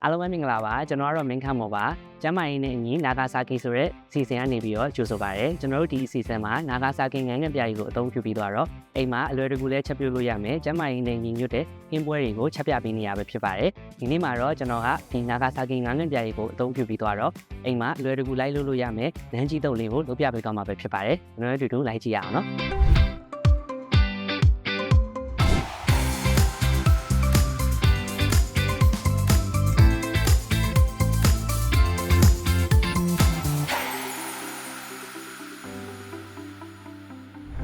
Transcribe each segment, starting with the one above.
အားလုံးပဲမင်္ဂလာပါကျွန်တော်ကတော့မင်းခန့်မော်ပါကျမ်းမာရေးနဲ့အညီနာဂါဆာကီဆိုတဲ့စီစဉ်ကနေပြီးတော့ကြိုဆိုပါရစေကျွန်တော်တို့ဒီအစီအစဉ်မှာနာဂါဆာကီငန်းငယ်ပြားကြီးကိုအသုံးပြုပြီးတော့အိမ်မှာအလွယ်တကူလေးချက်ပြုလို့ရမယ်ကျမ်းမာရေးနဲ့ညီညွတ်တဲ့ဟင်းပွဲတွေကိုချက်ပြပေးနေရပဲဖြစ်ပါတယ်ဒီနေ့မှာတော့ကျွန်တော်ကဒီနာဂါဆာကီငန်းငယ်ပြားကြီးကိုအသုံးပြုပြီးတော့အိမ်မှာအလွယ်တကူလိုက်လို့ရမယ်နန်းကြီးတုပ်လေးကိုလုပ်ပြပေးသွားမှာပဲဖြစ်ပါတယ်ကျွန်တော်တို့အတူတူလိုက်ကြည့်ရအောင်နော်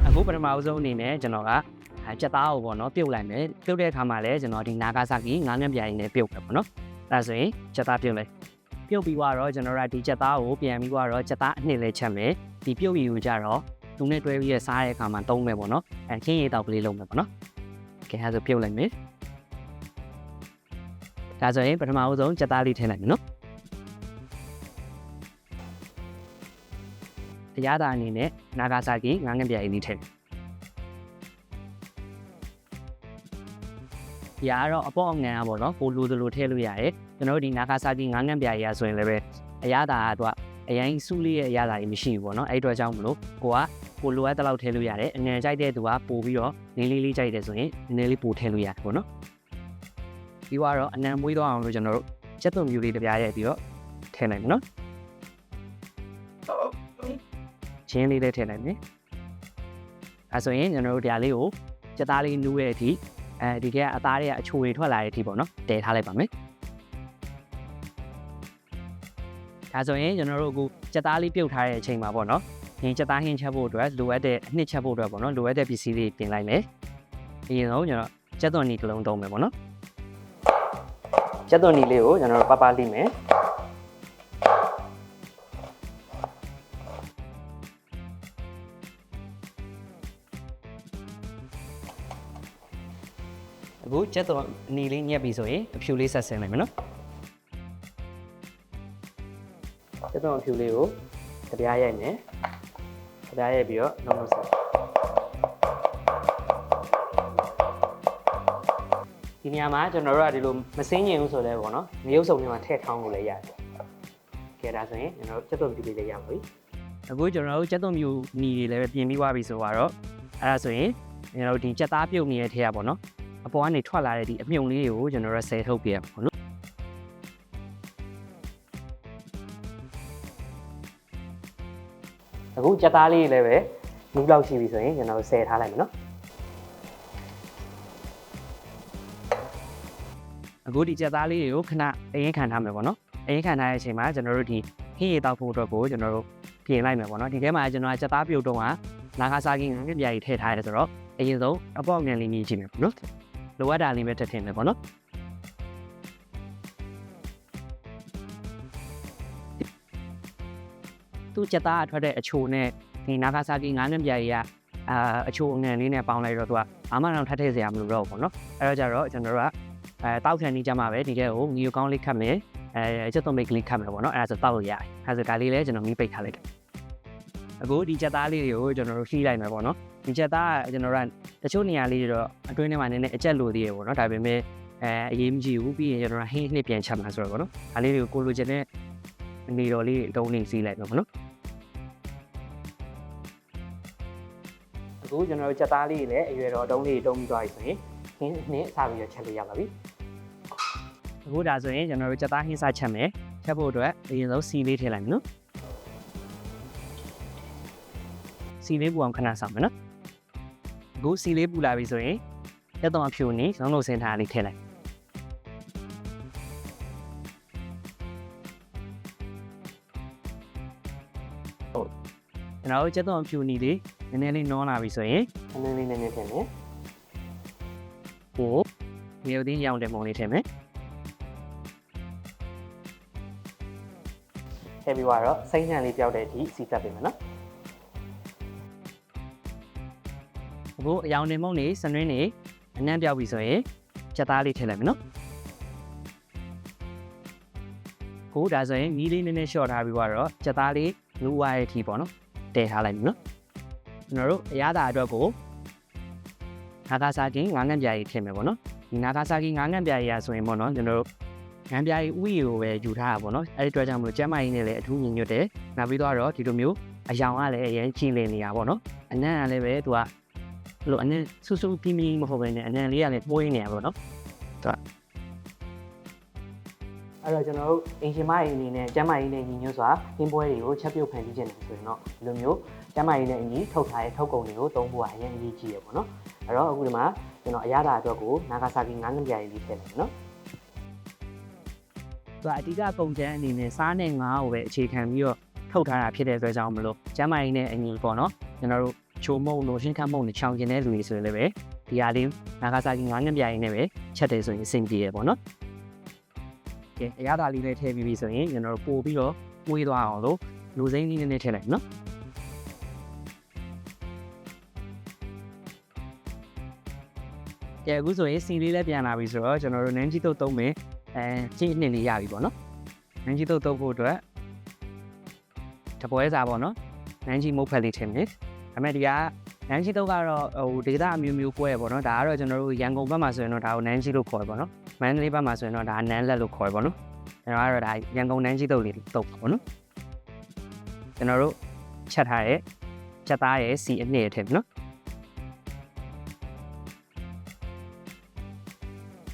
အခုပထမအဆုံးအနေနဲ့ကျွန်တော်ကကြက်သားကိုပေါ့နော်ပြုတ်လိုက်မယ်ပြုတ်တဲ့အခါမှာလည်းကျွန်တော်ဒီနာဂါဆာကီငါးငန်းပြားရင်းနဲ့ပြုတ်ပဲပေါ့နော်အဲဒါဆိုရင်ကြက်သားပြုတ်လိုက်ပြုတ်ပြီးတော့ကျွန်တော်ကဒီကြက်သားကိုပြန်ပြီးတော့ကြက်သားအနှစ်လေးချက်မယ်ဒီပြုတ်ရည်ကိုကြတော့သူနဲ့တွဲပြီးစားတဲ့အခါမှာသုံးမယ်ပေါ့နော်ခင်းရည်တောက်ကလေးလုံးမယ်ပေါ့နော်ကဲအဲဒါဆိုပြုတ်လိုက်မယ်ဒါဆိုရင်ပထမအဆုံးကြက်သားလေးထည့်လိုက်မယ်နော်အရသာအနေနဲ့နာဂါဆာကီငါးငန်းပြားရင်းလေးထည့်ဒီကတော့အပေါ့အငံပေါ့နော်ကိုလိုသလိုထည့်လို့ရတယ်ကျွန်တော်တို့ဒီနာဂါဆာကီငါးငန်းပြားရည်ဆိုရင်လည်းပဲအရသာကအရင်စုလေးရဲ့အရသာကြီးမရှိဘူးပေါ့နော်အဲ့အတွက်ကြောင့်မလို့ကိုလိုအပ်တဲ့လောက်ထည့်လို့ရတယ်အငံကြိုက်တဲ့သူကပို့ပြီးတော့နင်းလေးကြိုက်တယ်ဆိုရင်နည်းလေးပို့ထည့်လို့ရတယ်ပေါ့နော်ပြီးတော့အနံမွေးသွားအောင်လို့ကျွန်တော်တို့ချက်သွန်မြူလေးတစ်ပြားရိုက်ပြီးတော့ထည့်လိုက်မယ်နော်ချင်းလေးထည့်လိုက်မယ်အဲဆိုရင်ကျွန်တော်တို့ဒီလေးကိုကြက်သားလေးနူးရဲ့အထိဒီကအသားတွေကအချိုတွေထွက်လာတဲ့အထိပေါ့နော်တည်ထားလိုက်ပါမယ်ဒါဆိုရင်ကျွန်တော်တို့အခုကြက်သားလေးပြုတ်ထားတဲ့အချိန်မှာပေါ့နော်ဒီကြက်သားဟင်းချက်ဖို့အတွက်လိုအပ်တဲ့အနှစ်ချက်ဖို့အတွက်ပေါ့နော်လိုအပ်တဲ့ပစ္စည်းလေးပြင်လိုက်မယ်အရင်ဆုံးကျွန်တော်ကြက်သွန်နီတစ်လုံးသုံးမယ်ပေါ့နော်ကြက်သွန်နီလေးကိုကျွန်တော်တို့ပလိမယ်အခုကြက်သွန်နီလေးညက်ပြီဆိုရင်အဖြူလေးဆက်ဆင်းလိုက်မယ်နော်ကြက်သွန်အဖြူလေးကိုကြပြားရိုက်မယ်ကြပြားရိုက်ပြီးတော့လုံးဆက်ဒီနေရာမှာကျွန်တော်တို့ကဒီလိုမစင်းညင်ဘူးဆိုလဲပေါ့နော်မရုပ်စုံထဲမှာထည့်ထောင်းလို့လည်းရတယ်ကဲဒါဆိုရင်ကျွန်တော်တို့ကြက်သွန်ဖြူလေးလည်းရပါပြီအခုကျွန်တော်တို့ကြက်သွန်ဖြူနီတွေလည်းပြင်ပြီးသွားပြီဆိုတော့အဲ့ဒါဆိုရင်ကျွန်တော်တို့ဒီကြက်သားပြုတ်နေတဲ့ထဲကပေါ့နော်အပေါ်ကနေထွက်လာတဲ့ဒီအမြုံလေးကိုကျွန်တော်တို့ဆယ်ထုတ်ပြရပါမယ်နော်အခုကြက်သားလေးလည်းပဲမူးလောက်ရှိပြီဆိုရင်ကျွန်တော်တို့ဆယ်ထားလိုက်မယ်နော်အခုဒီကြက်သားလေးတွေကိုခဏအရင်ခံထားမယ်ပေါ့နော်အရင်ခံထားတဲ့အချိန်မှာကျွန်တော်တို့ဒီဟင်းရည်တောက်ဖို့အတွက်ကိုကျွန်တော်တို့ပြင်လိုက်မယ်ပေါ့နော်ဒီထဲမှာကျွန်တော်ကကြက်သားပြုတ်တော့ကနာဂါဆာကီငါးငယ်ပြားကြီးထည့်ထားရတယ်ဆိုတော့အရင်ဆုံးအပေါက်ငံလေးမြည်ကြည့်မယ်ပေါ့နော်လိုအပ်တာလေးပဲထည့်ထည့်မယ်ပေါ့နော်သူကြက်သားအထွက်တဲ့အချိုနဲ့ဒီနာဂါဆာကီငါးငန်းပြားကြီးကအချိုအငံလေးနဲ့ပေါင်းလိုက်တော့သူကဘာမှတော့ထပ်ထည့်စရာမလိုတော့ဘူးပေါ့နော်အဲ့တော့ကြတော့ကျွန်တော်တို့ကတောက်ခံနေကြမှာပဲဒီထဲကိုငီကိုကောင်းလေးခတ်မယ်ချက်သွန်မိတ်ကလေးခတ်မယ်ပေါ့နော်အဲ့ဒါဆိုတောက်လို့ရတယ်အဲ့ဒါဆိုဒါလေးလည်းကျွန်တော်မီးပိတ်ထားလိုက်တယ်အခုဒီကြက်သားလေးတွေကိုကျွန်တော်တို့လှီးလိုက်မယ်ပေါ့နော်ဒီကြက်သားကကျွန်တော်တို့တချို့နေရာလေးတွေတော့အတွင်းထဲမှာနည်းနည်းအကျက်လိုသေးရပေါ့နော်ဒါပေမဲ့အရေးမကြီးဘူးပြီးရင်ကျွန်တော်တို့ဟင်းနှစ်ပြန်ချက်မှာဆိုတော့ပေါ့နော်ဒါလေးတွေကိုကိုလိုချင်တဲ့အနေတော်လေးတုံးလေးစီးလိုက်မယ်ပေါ့နော်အခုကျွန်တော်တို့ကြက်သားလေးလည်းအရွယ်တော်တုံးလေးတုံးပြီးသွားပြီဆိုရင်ဟင်းနဲ့အစားပြီးတော့ချက်လို့ရပါပြီအခုဒါဆိုရင်ကျွန်တော်တို့ကြက်သားဟင်းစားချက်မယ်ချက်ဖို့အတွက်အရင်ဆုံးစီလေးထည့်လိုက်မယ်နော်စီလေးပူအောင်ခဏဆောင်မယ်နော်အခုစီလေးပူလာပြီဆိုရင်ကြက်သွန်အဖြူနဲ့လုံးလုံးစင်ထားလေးထည့်လိုက်ဟုတ်ကျွန်တော်တို့ကြက်သွန်အဖြူနီလေးနည်းနည်းလေးနောလာပြီဆိုရင်နည်းနည်းထည့်မယ်ဟိုမြေဥတင်းရောင်တယ်မုံလေးထည့်မယ်ထည့်ပြီးတော့စိမ့်နှံလေးပြောက်တဲ့အထိစီတက်ပေးမယ်နော်အခုအယောင်နေမုံနေစနွင်းနေအနှံ့ပြောက်ပြီဆိုရင်ကြက်သားလေးထည့်လိုက်မယ်နော်ခုဒါဆိုရင်မီးလေးနည်းနည်းလျှော့ထားပြီးတော့ကြက်သားလေးလူဝါရဲ့အထိပေါ့နော်တည်ထားလိုက်ပြီနော်ကျွန်တော်တို့အရသာအတွက်ကိုနာဂါဆာကီငါးငန်းပြားကြီးထည့်မယ်ပေါ့နော်ဒီနာဂါဆာကီငါးငန်းပြားကြီးရဆိုရင်ပေါ့နော်ကျွန်တော်တို့ ငန်းပြားကြီးဥယျာဉ်ကိုပဲယူထားတာပေါ့နော်အဲ့ဒီအတွက်ကြောင့်မလို့ကျမ်းမာရေးနဲ့လည်းအထူးညီညွတ်တယ်နောက်ပြီးတော့ဒီလိုမျိုးအယောင်ကလည်းအရင်ကြီးလည်နေတာပေါ့နော်အနံ့ကလည်းပဲသူကလို့အနံ့ဆူဆူပြင်းပြင်းမဟုတ်ဘဲနဲ့အနံ့လေးကလည်းပွေးနေတာပေါ့နော်သူကအဲ့တော့ကျွန်တော်တို့အင်ရှင်မကြီးအနေနဲ့ကျမ်းမာရေးနဲ့ညီညွတ်စွာဟင်းပွဲတွေကိုချက်ပြုတ်ဖန်တီးခြင်းတယ်ဆိုရင်တော့ဒီလိုမျိုးကျမ်းမာရေးနဲ့အညီထုတ်ထားတဲ့ထုတ်ကုန်တွေကိုသုံးဖို့အရင်အရေးကြီးရပေါ့နော်အဲ့တော့အခုဒီမှာကျွန်တော်အရသာအတွက်ကိုနာဂါဆာကီငါးငပြားလေးထည့်လိုက်နော်သူအဓိကပုံချမ်းအနေနဲ့စားနဲ့ငါးကိုပဲအခြေခံပြီးတော့ထုတ်ထားတာဖြစ်တဲ့အတွက်ကြောင့်မလို့ကျမ်းမာရေးနဲ့အညီပေါ့နော်ကျွန်တော်တို့ချိုမုံလို့ရှင်းခတ်မုံနဲ့ချောင်ကျင်တဲ့လူတွေဆိုရင်လည်းပဲဒီဟာလေးနာဂါဆာကီငါးငပြားလေးနဲ့ပဲချက်တယ်ဆိုရင်အဆင်ပြေရပေါ့နော်ကဲအရသာလေးနဲ့ထည့်ပြီးပြီဆိုရင်ကျွန်တော်တို့ပို့ပြီးတော့ဝေးသွားအောင်လို့လူစိမ့်လေးနဲ့ထည့်လိုက်နော်ကဲအခုဆိုရင်စီလေးလည်းပြန်လာပြီဆိုတော့ကျွန်တော်တို့နန်းကြီးတုပ်သုံးမယ်ချင်းနှစ်လေးရပြီပေါ့နော်နန်းကြီးတုပ်သုံးဖို့အတွက်တပွဲစားပေါ့နော်နန်းကြီးမုတ်ဖက်လေးထည့်မယ်ဒါပေမဲ့ဒီကနန်းကြီးတုပ်ကတော့ဒေတာအမျိုးမျိုးပွဲပေါ့နော်ဒါကတော့ကျွန်တော်တို့ရန်ကုန်ဘက်မှာဆိုရင်တော့ဒါကိုနန်းကြီးလို့ခေါ်ပေါ့နော်မန္တလေးဘက်မှာဆိုရင်တော့ဒါနန်းလက်လို့ခေါ်ပေါ့နော်ကျွန်တော်ကတော့ဒါရန်ကုန်နန်းကြီးတုပ်လေးတုပ်ပေါ့နော်ကျွန်တော်တို့ချက်ထားတဲ့ချက်သားရဲ့စီအနှစ်ထည့်နော်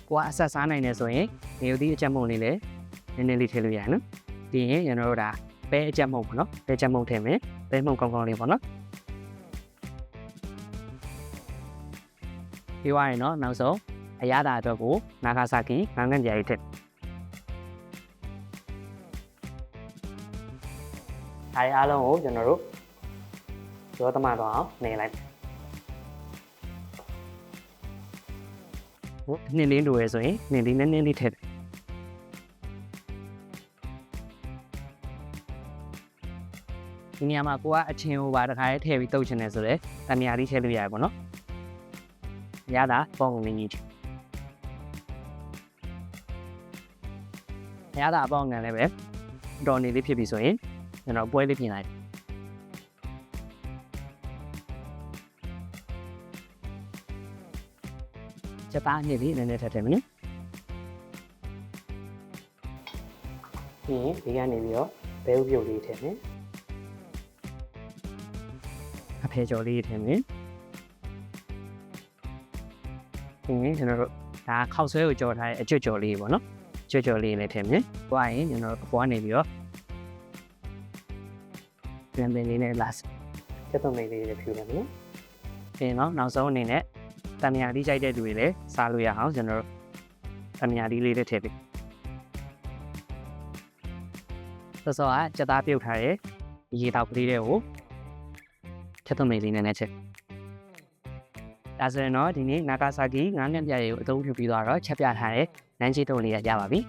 ကိုကအဆက်စားနိုင်နေဆိုရင်နေဦးသီးအချက်မုံလေးလည်းနည်းနည်းလေးထည့်လို့ရတယ်နော်ပြီးရင်ကျွန်တော်တို့ဒါပဲအချက်မုံပေါ့နော်ပဲချက်မုံထည့်မယ်ပဲမုံကောင်းကောင်းလေးပေါ့နော်ပြီးသွားရင်တော့နောက်ဆုံးအရသာအတွက်ကိုနာဂါဆာကီငါးငန်းပြားလေးထည့်အားလုံးကိုကျွန်တော်တို့ရောသမတော့အောင်နေလိုက်နှင်းလေးလိုရဲဆိုရင်နှင်းလေးနည်းနည်းလေးထည့်ဒီနေရာမှာကိုကအချင်းဟိုပါတစ်ခါလေးထည့်ပြီးတုပ်ချင်တယ်ဆိုတော့တမယာလေးထည့်လို့ရတယ်ပေါ့နော်ရတာပေါင်းနေကြီးရတာအပေါင်းငံလည်းပဲတော်နေလေးဖြစ်ပြီဆိုရင်ကျွန်တော်ပွဲလေးပြင်လိုက်ချက်သားနှစ်လေးနည်းနည်းထည့်ထည့်မယ်နော်ပြီးရင်ဒီကနေပြီးတော့ဘဲဥပြုတ်လေးထည့်မယ်အဖေကျော်လေးထည့်မယ်ပြီးရင်ကျွန်တော်တို့ဒါခောက်ဆွဲကိုကြော်ထားတဲ့အကျွတ်ကြော်လေးပေါ့နော်ကျွတ်ကြော်လေးလည်းထည့်မယ်တွားရင်ကျွန်တော်တို့အပေါ်ကနေပြီးတော့ပြန်ပင်လေးနဲ့ last ချက်သွန်လေးလေးဖြူလိုက်မယ်နော်ပြီးရင်တော့နောက်ဆုံးအနေနဲ့တမယာလေးကြိုက်တဲ့လူတွေလည်းစားလို့ရအောင်ကျွန်တော်တို့တမယာလေးလေးထည့်ပေးစောကချက်သားပြုတ်ထားတဲ့ရေတောက်ကလေးတွေကိုချက်သွန်လေးနဲ့ချက်ဒါဆိုရင်တော့ဒီနေ့နာဂါဆာကီငါးငန်းပြားတွေကိုအသုံးပြုပြီးတော့ချက်ပြထားတဲ့နန်းကြီးတုံးလေးရပါပြီ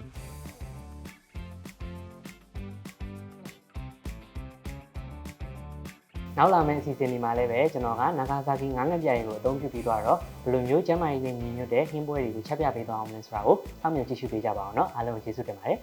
နောက်လာမယ့်အစီအစဉ်ဒီမှာလည်းပဲကျွန်တော်ကနာဂါဆာကီငါးငန်းပြားတွေကိုအသုံးပြုပြီးတော့ဘယ်လိုမျိုးကျမ်းမာရေးနဲ့ညီညွတ်တဲ့ဟင်းပွဲတွေကိုချက်ပြပေးသွားအောင်လဲဆိုတာကိုစောင့်မျှော်ကြည့်ရှုပေးကြပါအောင်เนาะအားလုံးကျေးဇူးတင်ပါတယ်